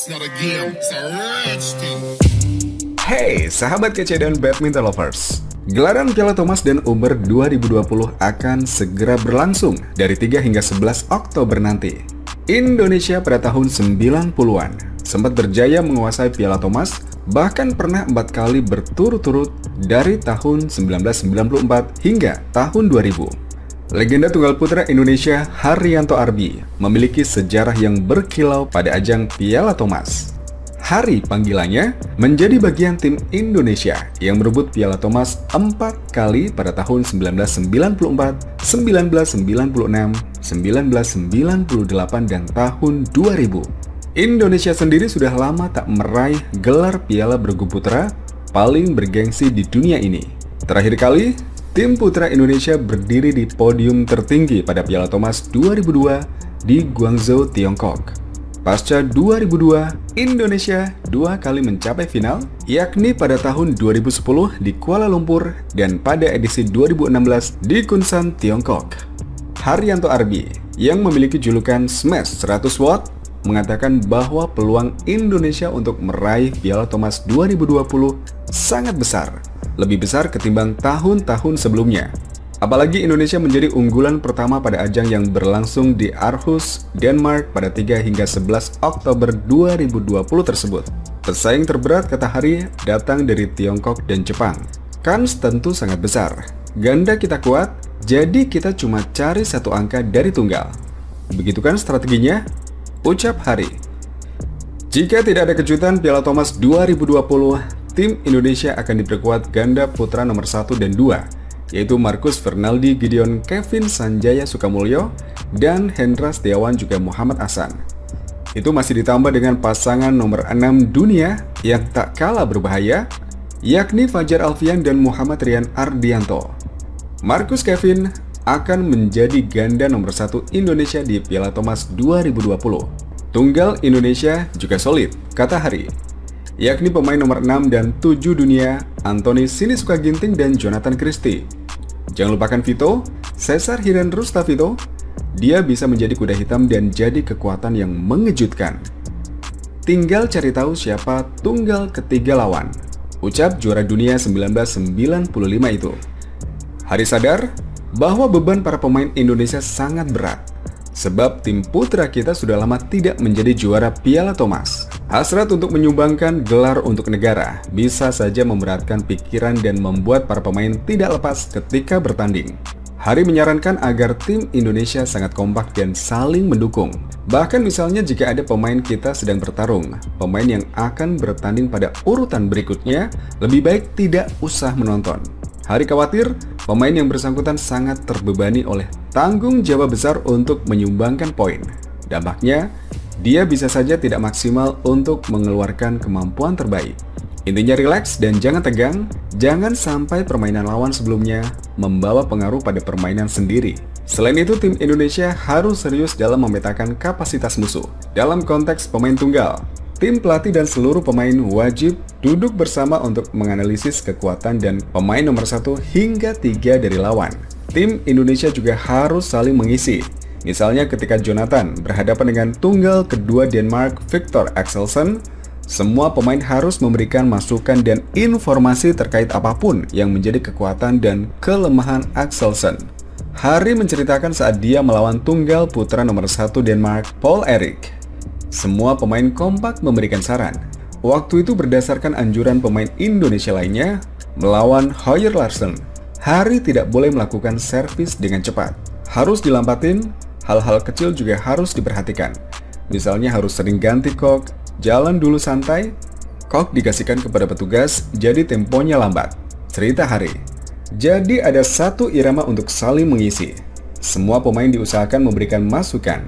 It's not a game, it's a rich thing. Hey, sahabat kece dan badminton lovers. Gelaran Piala Thomas dan Uber 2020 akan segera berlangsung dari 3 hingga 11 Oktober nanti. Indonesia pada tahun 90-an sempat berjaya menguasai Piala Thomas, bahkan pernah 4 kali berturut-turut dari tahun 1994 hingga tahun 2000. Legenda tunggal putra Indonesia Haryanto Arbi memiliki sejarah yang berkilau pada ajang Piala Thomas. Hari panggilannya menjadi bagian tim Indonesia yang merebut Piala Thomas 4 kali pada tahun 1994, 1996, 1998, dan tahun 2000. Indonesia sendiri sudah lama tak meraih gelar Piala Bergu Putra paling bergengsi di dunia ini. Terakhir kali, tim putra Indonesia berdiri di podium tertinggi pada Piala Thomas 2002 di Guangzhou, Tiongkok. Pasca 2002, Indonesia 2 kali mencapai final, yakni pada tahun 2010 di Kuala Lumpur dan pada edisi 2016 di Kunsan, Tiongkok. Haryanto Arbi, yang memiliki julukan Smash 100 Watt, mengatakan bahwa peluang Indonesia untuk meraih Piala Thomas 2020 sangat besar, lebih besar ketimbang tahun-tahun sebelumnya. Apalagi Indonesia menjadi unggulan pertama pada ajang yang berlangsung di Aarhus, Denmark pada 3 hingga 11 Oktober 2020 tersebut. Pesaing terberat, kata Hari, datang dari Tiongkok dan Jepang. Kans tentu sangat besar. Ganda kita kuat, jadi kita cuma cari satu angka dari tunggal. Begitu kan strateginya? Ucap Hari. Jika tidak ada kejutan Piala Thomas 2020, tim Indonesia akan diperkuat ganda putra nomor 1 dan 2, yaitu Marcus Fernaldi Gideon Kevin Sanjaya Sukamulyo dan Hendra Setiawan juga Muhammad Ahsan. Itu masih ditambah dengan pasangan nomor 6 dunia yang tak kalah berbahaya, yakni Fajar Alfian dan Muhammad Rian Ardianto. Marcus Kevin akan menjadi ganda nomor 1 Indonesia di Piala Thomas 2020. Tunggal Indonesia juga solid, kata Hari, yakni pemain nomor 6 dan 7 dunia Anthony Sinisuka Ginting dan Jonathan Christie. Jangan lupakan Vito, Cesar Hiren Rustavito. Dia bisa menjadi kuda hitam dan jadi kekuatan yang mengejutkan. Tinggal cari tahu siapa tunggal ketiga lawan, ucap juara dunia 1995 itu. Hari sadar bahwa beban para pemain Indonesia sangat berat, sebab tim putra kita sudah lama tidak menjadi juara Piala Thomas. Hasrat untuk menyumbangkan gelar untuk negara bisa saja memberatkan pikiran dan membuat para pemain tidak lepas ketika bertanding. Hari menyarankan agar tim Indonesia sangat kompak dan saling mendukung. Bahkan misalnya jika ada pemain kita sedang bertarung, pemain yang akan bertanding pada urutan berikutnya, lebih baik tidak usah menonton. Hari khawatir pemain yang bersangkutan sangat terbebani oleh tanggung jawab besar untuk menyumbangkan poin. Dampaknya, dia bisa saja tidak maksimal untuk mengeluarkan kemampuan terbaik. Intinya rileks dan jangan tegang, jangan sampai permainan lawan sebelumnya membawa pengaruh pada permainan sendiri. Selain itu, tim Indonesia harus serius dalam memetakan kapasitas musuh. Dalam konteks pemain tunggal, tim pelatih dan seluruh pemain wajib duduk bersama untuk menganalisis kekuatan dan pemain nomor 1 hingga 3 dari lawan. Tim Indonesia juga harus saling mengisi. Misalnya ketika Jonathan berhadapan dengan tunggal kedua Denmark Victor Axelsen, semua pemain harus memberikan masukan dan informasi terkait apapun yang menjadi kekuatan dan kelemahan Axelsen. Hari menceritakan saat dia melawan tunggal putra nomor 1 Denmark Paul Erik. Semua pemain kompak memberikan saran. Waktu itu berdasarkan anjuran pemain Indonesia lainnya, melawan Høyer Larsen, Hari tidak boleh melakukan servis dengan cepat. Harus dilampatin, hal-hal kecil juga harus diperhatikan. Misalnya harus sering ganti kok, jalan dulu santai, kok dikasihkan kepada petugas, jadi temponya lambat. Cerita Hari. Jadi ada satu irama untuk saling mengisi. Semua pemain diusahakan memberikan masukan.